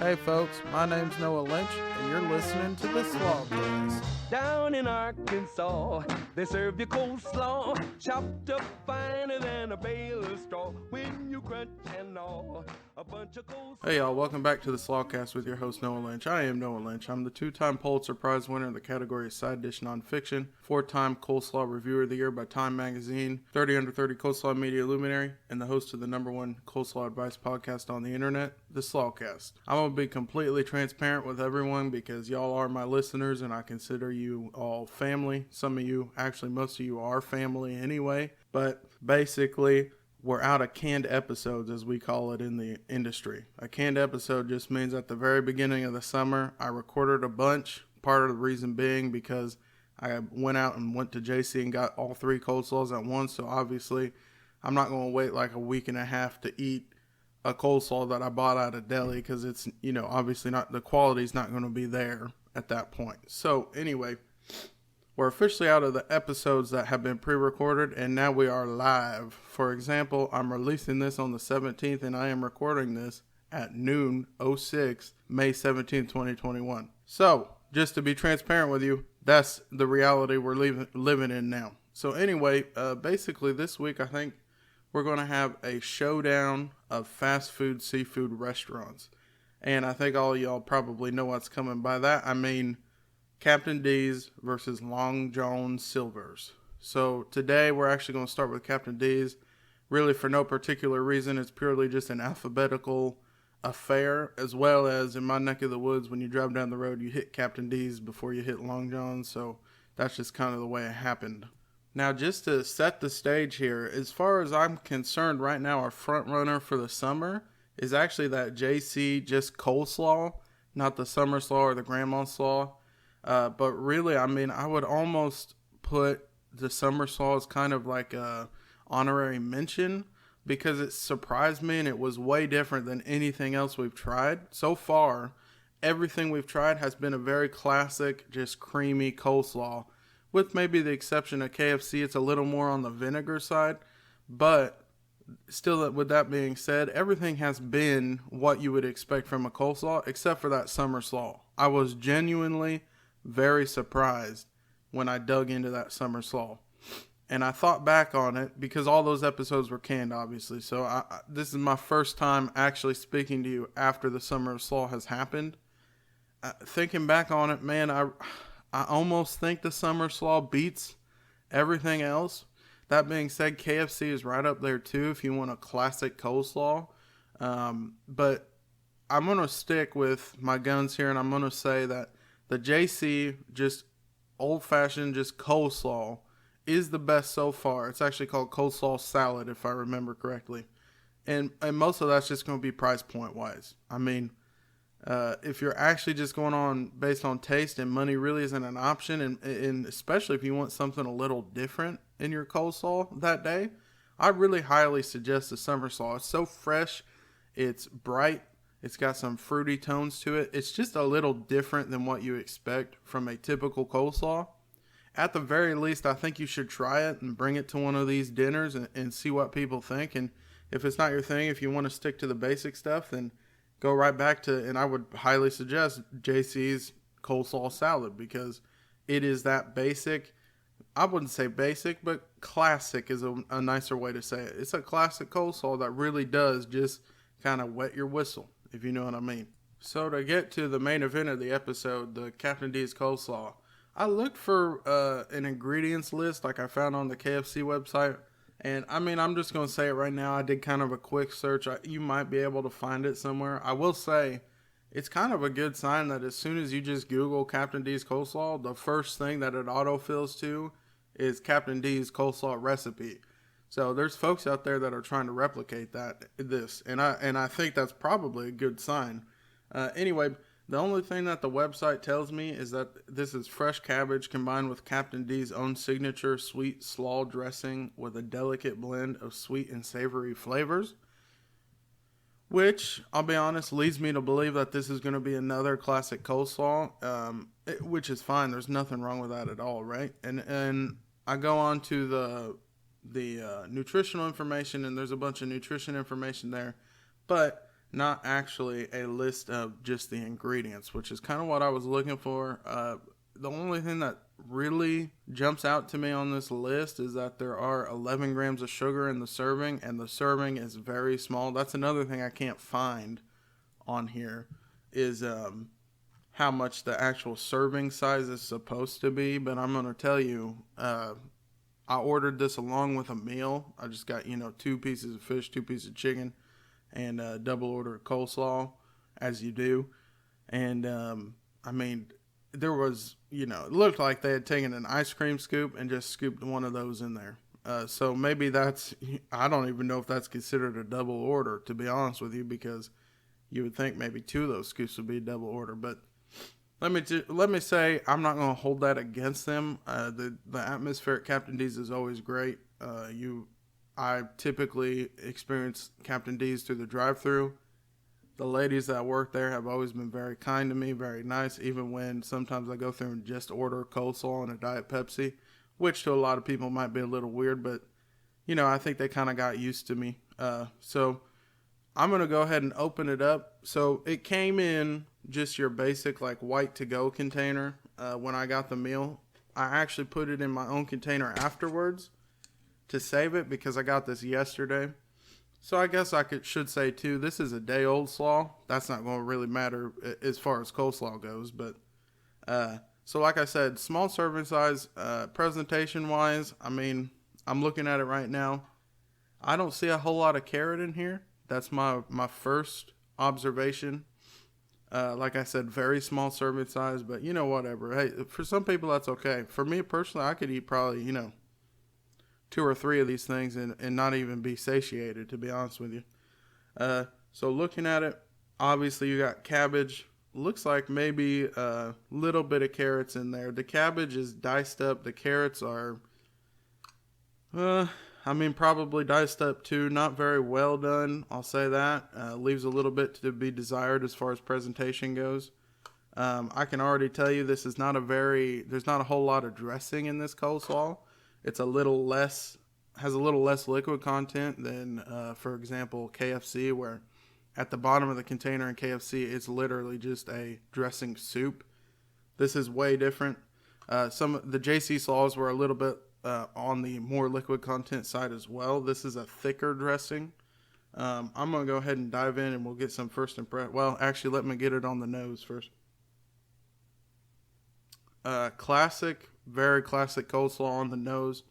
Hey folks, my name's Noah Lynch, and you're listening to the Slawcast. Down in Arkansas, they serve you coleslaw, chopped up finer than a bale of straw. When you crunch and gnaw, a bunch of coleslaw. Hey y'all, welcome back to the Slawcast with your host Noah Lynch. I am Noah Lynch. I'm the two-time Pulitzer Prize winner in the category of Side Dish Nonfiction, four-time Coleslaw Reviewer of the Year by Time Magazine, 30 Under 30 Coleslaw Media Luminary, and the host of the #1 Coleslaw Advice podcast on the internet, the Slawcast. I'm going to be completely transparent with everyone because y'all are my listeners and I consider you all family. Some of you, actually most of you are family anyway, but basically we're out of canned episodes, as we call it in the industry. A canned episode just means at the very beginning of the summer, I recorded a bunch. Part of the reason being because I went out and went to JC and got all three coleslaws at once. So obviously, I'm not going to wait like a week and a half to eat a coleslaw that I bought out of deli because it's, obviously not, the quality's not going to be there at that point. So anyway, we're officially out of the episodes that have been pre-recorded, and now we are live. For example, I'm releasing this on the 17th, and I am recording this at noon 06, May 17th, 2021. So, just to be transparent with you, that's the reality we're living in now. So anyway, basically this week I think we're going to have a showdown of fast food seafood restaurants. And I think all of y'all probably know what's coming by that. I mean, Captain D's versus Long John Silver's. So today we're actually going to start with Captain D's. Really for no particular reason. It's purely just an alphabetical affair, as well as in my neck of the woods, when you drive down the road, you hit Captain D's before you hit Long John's. So that's just kind of the way it happened. Now, just to set the stage here, as far as I'm concerned right now, our front runner for the summer is actually that JC just coleslaw, not the summer slaw or the grandma slaw. But really, I mean, I would almost put the summer slaw as kind of like a honorary mention because it surprised me and it was way different than anything else we've tried. So far, everything we've tried has been a very classic, just creamy coleslaw, with maybe the exception of KFC. It's a little more on the vinegar side, but still, with that being said, everything has been what you would expect from a coleslaw, except for that summer slaw. I was genuinely very surprised when I dug into that summer slaw. And I thought back on it because all those episodes were canned, obviously. So this is my first time actually speaking to you after the summer slaw has happened. Thinking back on it, man, I almost think the summer slaw beats everything else. That being said, KFC is right up there too if you want a classic coleslaw. But I'm going to stick with my guns here and I'm going to say that the JC, just old-fashioned, just coleslaw, is the best so far. It's actually called coleslaw salad, if I remember correctly. And most of that's just going to be price point-wise. I mean, if you're actually just going on based on taste and money really isn't an option, and especially if you want something a little different in your coleslaw that day, I really highly suggest the summer slaw. It's so fresh, it's bright, it's got some fruity tones to it. It's just a little different than what you expect from a typical coleslaw. At the very least, I think you should try it and bring it to one of these dinners and see what people think. And if it's not your thing, if you want to stick to the basic stuff, then go right back to, and I would highly suggest JC's coleslaw salad because it is that basic. I wouldn't say basic, but classic is a nicer way to say it. It's a classic coleslaw that really does just kind of wet your whistle, if you know what I mean. So to get to the main event of the episode, the Captain D's coleslaw, I looked for an ingredients list like I found on the KFC website. And I mean, I'm just going to say it right now. I did kind of a quick search. You might be able to find it somewhere. I will say it's kind of a good sign that as soon as you just Google Captain D's coleslaw, the first thing that it autofills to is Captain D's coleslaw recipe. So there's folks out there that are trying to replicate this, and I think that's probably a good sign. Anyway, the only thing that the website tells me is that this is fresh cabbage combined with Captain D's own signature sweet slaw dressing with a delicate blend of sweet and savory flavors, which, I'll be honest, leads me to believe that this is going to be another classic coleslaw, which is fine. There's nothing wrong with that at all, right? And I go on to the nutritional information, and there's a bunch of nutrition information there. But not actually a list of just the ingredients, which is kind of what I was looking for. The only thing that really jumps out to me on this list is that there are 11 grams of sugar in the serving, and the serving is very small. That's another thing I can't find on here is how much the actual serving size is supposed to be. But I'm going to tell you, I ordered this along with a meal. I just got, 2 pieces of fish, 2 pieces of chicken, and a double order of coleslaw, as you do. And, there was, it looked like they had taken an ice cream scoop and just scooped one of those in there. So maybe I don't even know if that's considered a double order, to be honest with you, because you would think maybe 2 of those scoops would be a double order. But let me say, I'm not going to hold that against them. The atmosphere at Captain D's is always great. I typically experience Captain D's through the drive-thru. The ladies that work there have always been very kind to me, very nice, even when sometimes I go through and just order coleslaw and a Diet Pepsi, which to a lot of people might be a little weird, but, I think they kind of got used to me. So I'm going to go ahead and open it up. So it came in just your basic like white to-go container when I got the meal. I actually put it in my own container afterwards to save it because I got this yesterday. So I guess should say too, this is a day old slaw. That's not going to really matter as far as coleslaw goes. But so like I said, small serving size, presentation wise, I'm looking at it right now. I don't see a whole lot of carrot in here. That's my first observation. Like I said, very small serving size, but whatever. Hey, for some people that's okay. For me personally, I could eat probably, 2 or 3 of these things and not even be satiated, to be honest with you. So looking at it, obviously you got cabbage. Looks like maybe a little bit of carrots in there. The cabbage is diced up. The carrots are, probably diced up too. Not very well done, I'll say that. Leaves a little bit to be desired as far as presentation goes. I can already tell you there's not a whole lot of dressing in this coleslaw. It's has a little less liquid content than, for example, KFC, where at the bottom of the container in KFC, it's literally just a dressing soup. This is way different. Some of the JC slaws were a little bit on the more liquid content side as well. This is a thicker dressing. I'm going to go ahead and dive in and we'll get some first impression. Well, actually, let me get it on the nose first. Classic, very classic coleslaw on the nose.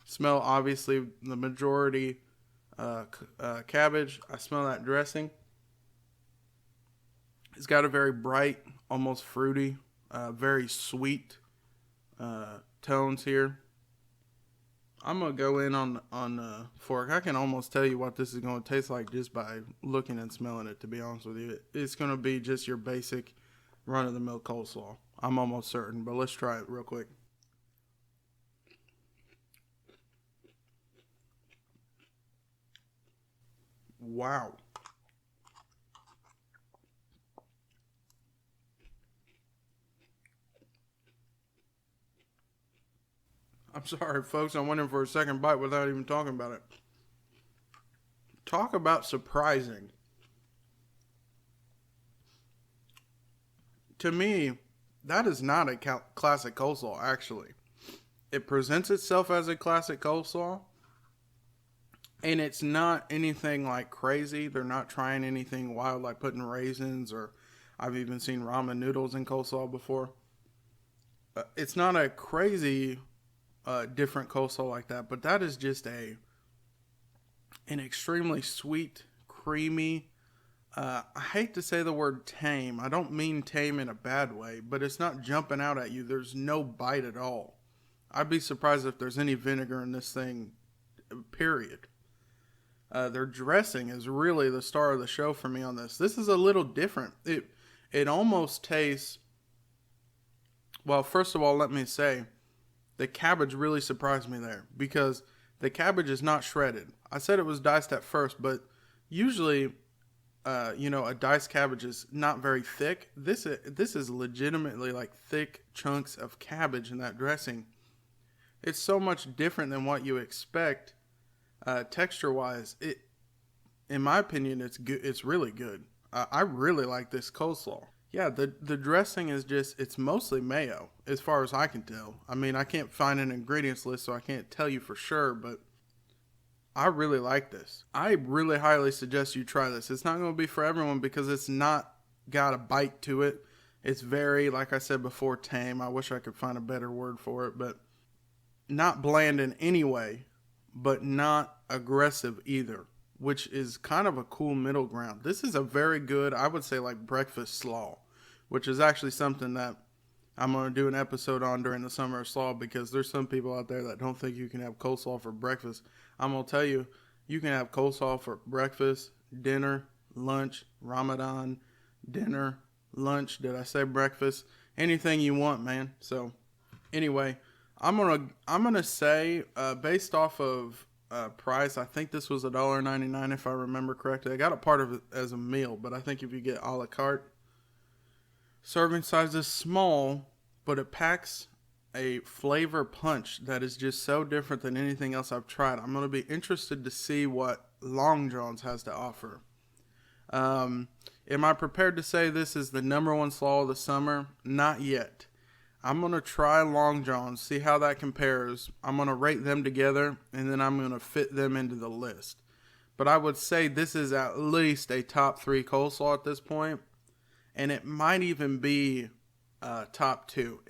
Smell, obviously, the majority cabbage. I smell that dressing. It's got a very bright, almost fruity, very sweet tones here. I'm going to go in on fork. I can almost tell you what this is going to taste like just by looking and smelling it, to be honest with you. It's going to be just your basic run-of-the-mill coleslaw. I'm almost certain, but let's try it real quick. Wow. I'm sorry, folks. I went in for a second bite without even talking about it. Talk about surprising. To me, that is not a classic coleslaw, actually. It presents itself as a classic coleslaw, and it's not anything like crazy. They're not trying anything wild like putting raisins, or I've even seen ramen noodles in coleslaw before. It's not a crazy different coleslaw like that, but that is just an extremely sweet, creamy, I hate to say the word tame. I don't mean tame in a bad way, but it's not jumping out at you. There's no bite at all. I'd be surprised if there's any vinegar in this thing, period. Their dressing is really the star of the show for me on this. This is a little different. It almost tastes, well, first of all, let me say, the cabbage really surprised me there because the cabbage is not shredded. I said it was diced at first, but usually, a diced cabbage is not very thick. This is legitimately like thick chunks of cabbage in that dressing. It's so much different than what you expect texture-wise. in my opinion, it's good. It's really good. I really like this coleslaw. Yeah, the dressing is just, it's mostly mayo, as far as I can tell. I mean, I can't find an ingredients list, so I can't tell you for sure, but I really like this. I really highly suggest you try this. It's not going to be for everyone because it's not got a bite to it. It's very, like I said before, tame. I wish I could find a better word for it, but not bland in any way, but not aggressive either, which is kind of a cool middle ground. This is a very good, I would say, like breakfast slaw, which is actually something that I'm going to do an episode on during the summer of slaw, because there's some people out there that don't think you can have coleslaw for breakfast. I'm going to tell you, you can have coleslaw for breakfast, dinner, lunch, Ramadan, dinner, lunch. Did I say breakfast? Anything you want, man. So anyway, I'm gonna say, based off of price, I think this was $1.99 if I remember correctly. I got a part of it as a meal, but I think if you get a la carte, serving size is small, but it packs a flavor punch that is just so different than anything else I've tried. I'm going to be interested to see what Long John's has to offer. Am I prepared to say this is the number one slaw of the summer? Not yet. I'm going to try Long John's, see how that compares. I'm going to rate them together, and then I'm going to fit them into the list. But I would say this is at least a top 3 coleslaw at this point, and it might even be top 2.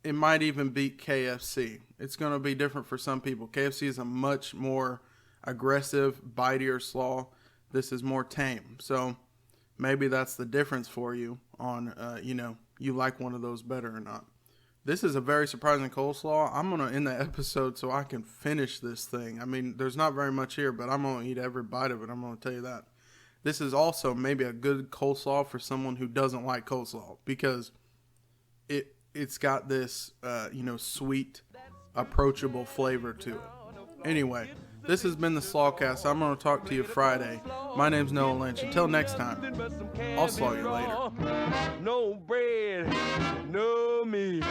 It might even beat KFC. It's going to be different for some people. KFC is a much more aggressive, bitier slaw. This is more tame. So maybe that's the difference for you on, you like one of those better or not. This is a very surprising coleslaw. I'm going to end the episode so I can finish this thing. I mean, there's not very much here, but I'm going to eat every bite of it. I'm going to tell you that. This is also maybe a good coleslaw for someone who doesn't like coleslaw, because it's got this, sweet, approachable flavor to it. Anyway, this has been the Slawcast. I'm going to talk to you Friday. My name's Noah Lynch. Until next time, I'll slaw you later. No bread, no meat,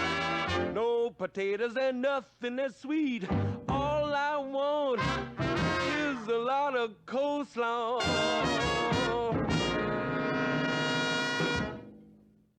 no potatoes, and nothing that's sweet. All I want is a lot of coleslaw.